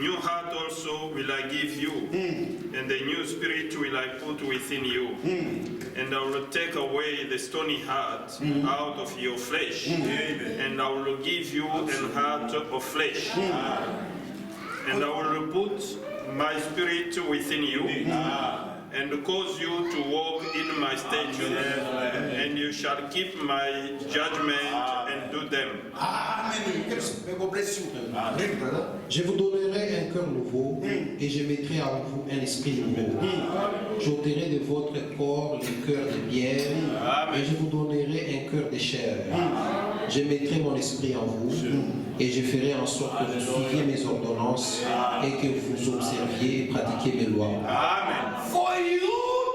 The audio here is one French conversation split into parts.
New heart also will I give you, and a new spirit will I put within you. And I will take away the stony heart out of your flesh, and I will give you an heart of flesh. And I will put my spirit within you, and cause you to walk in my statutes, and you shall keep my judgment and do them. Amen. God bless you. Amen, brother. Je vous donnerai un cœur nouveau et je mettrai en vous un esprit nouveau. J'ôterai de votre corps le cœur de pierre et je vous donnerai un cœur de chair. Je mettrai mon esprit en vous et je ferai en sorte que vous suiviez mes ordonnances et que vous observiez et pratiquiez mes lois. Amen. For you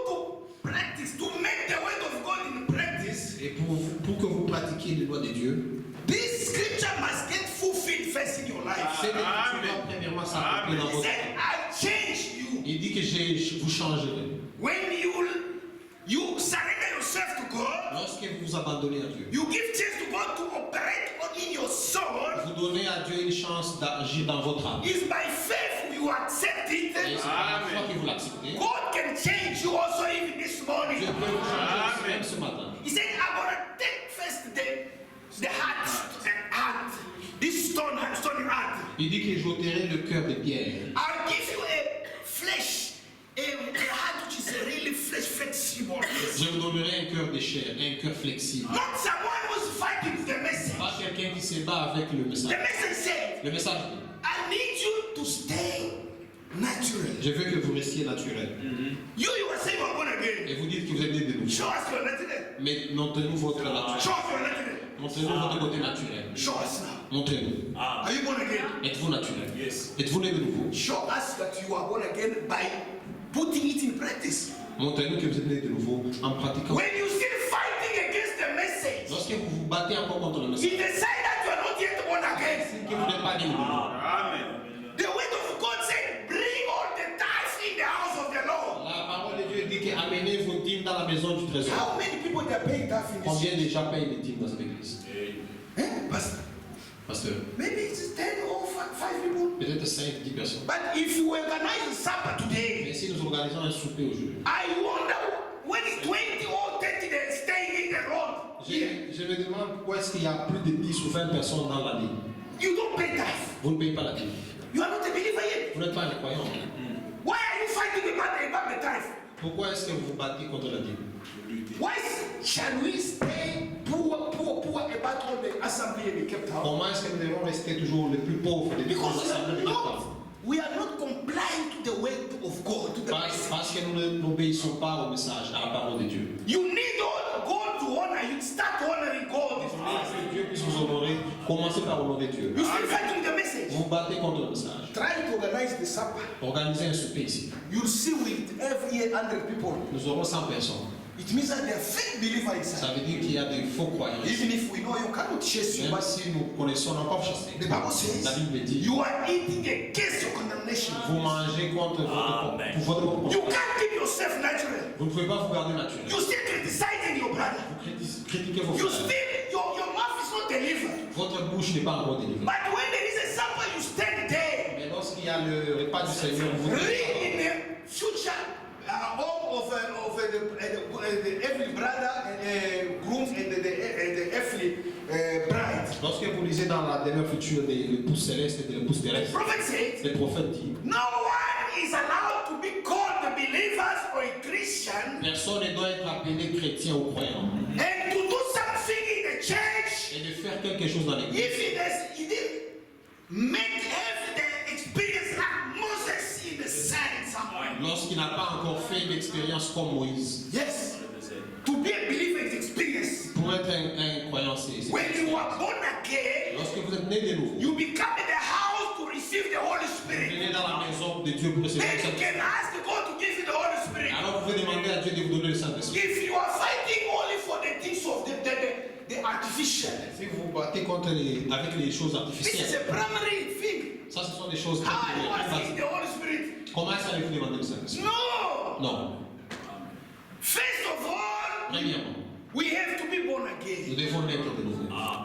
to practice, to make the word of God in practice, Et pour que vous pratiquiez les lois de Dieu, this scripture must get fulfilled first in your life. cette écriture doit premièrement s'accomplir dans He votre said, vie. I change you. Il dit que je vous changerai. When you surrender yourself to God, Lorsque vous vous abandonnez à Dieu, you give chance to God to operate in your soul. vous donnez à Dieu une chance d'agir dans votre âme. It's by faith you accept it. Et c'est par la foi que vous l'acceptez. God can change you also even this morning. Dieu peut vous changer aussi même ce matin. He said, I'm gonna take first the heart, this stone heart. Il dit que j'ôterai le cœur de pierre. I'll give you a flesh, a heart which is a really flexible. Je vous donnerai un cœur de chair, un cœur flexible. Not someone who's fighting the message. Pas quelqu'un qui se bat avec le The message. message said, Le message dit, I need you to stay natural. je veux que vous restiez naturel. You were saying you're born again. Et vous dites que vous êtes né de nouveau. Show us your natural. Mais montrez-nous votre Show naturel. us your natural. Montrez-nous votre côté naturel. Show us now. Montrez-nous. Are you born again? Êtes-vous naturel? Yes. Êtes-vous né de nouveau? Show us that you are born again by putting it in practice. Montrez-nous que vous êtes né de nouveau en pratiquant. When you still fighting against the message, Lorsque vous vous battez encore contre le message, it is sign that you are not yet born again. que vous n'êtes pas né de nouveau. Amen. The word of God said, bring all the tithes in the house of the Lord. La parole de Dieu dit que amenez vos dîmes dans la maison du trésor. How many people they are paying tithes in this? Combien déjà payent les dîmes dans cette église? Pastor? Pasteur, Maybe it's 10 or 5 people. peut-être 5, 10 personnes. But if you organize a supper today, Mais si nous organisons un souper aujourd'hui, I wonder when 20 or 30 they're staying in the road. je me demande pourquoi est-ce qu'il y a plus de 10 ou 20 personnes dans la dîme. You don't pay tithes. Vous ne payez pas la dîme. You are not a believer yet. Vous n'êtes pas un croyant. Why are you fighting about the tithe? Pourquoi est-ce que vous vous battez contre la dîme? Why shall we stay poor about all the assembly in the Cape Town? Comment est-ce que nous devons rester toujours les plus pauvres des Because assemblées de l'État? we are not complying to the word of God, to the message. Parce que nous n'obéissons pas au message, à la parole de Dieu. You need God to honor you. Start honoring God. Que Dieu puisse vous honorer, commencez par honorer Dieu. You still fighting the message. Vous vous battez contre le message. Try to organize the supper. Organisez un souper ici. You'll see with every 100 people. Nous aurons 100 personnes. It means that they are fake believers Ça inside. veut dire qu'il y a des faux croyants. Even if we know you cannot chase you, Même but si nous connaissons, on n'a pas chassé. the Bible says La Bible dit, you are eating against your condemnation. vous mangez contre votre propre. You can't keep yourself natural. Vous ne pouvez pas vous garder naturel. You still criticizing your brother. Vous critiquez vos You frères. still your mouth is not delivered. Votre bouche n'est pas encore délivrée. But when there is a supper, you stand there. Mais lorsqu'il y a le repas du Seigneur, vous Read in the future home of the every brother and groom and the every bride. lorsque vous lisez dans la demeure future de l'épouse céleste et de l'épouse The terrestre, prophet said, le prophète dit, no one is allowed to be called the believers or a Christian personne ne doit être appelé chrétien ou croyant and to do something in the church et de faire quelque chose dans l'église. if he didn't have the experience like Moses in the sand somewhere. Lorsqu'il n'a pas encore fait d'expérience comme Moïse. Yes. To be a believer is experience. Pour être un croyant, c'est When you are born again, lorsque vous êtes né de nouveau, you become in the house to receive the Holy vous Spirit. venez dans la maison de Dieu pour recevoir Then le you Saint-Esprit. can ask God to give you the Holy Spirit. Alors vous pouvez demander à Dieu de vous donner le Saint-Esprit. If you are fighting only for the things of the artificial, Si vous vous battez contre avec les choses this is artificielles, a primary thing. ça ce sont des choses How you très are seeing basiques. the Holy Spirit? Comment est-ce que vous demandez le Saint-Esprit? No. Non. First of all, Premièrement, we have to be born nous again. devons naître de nouveau.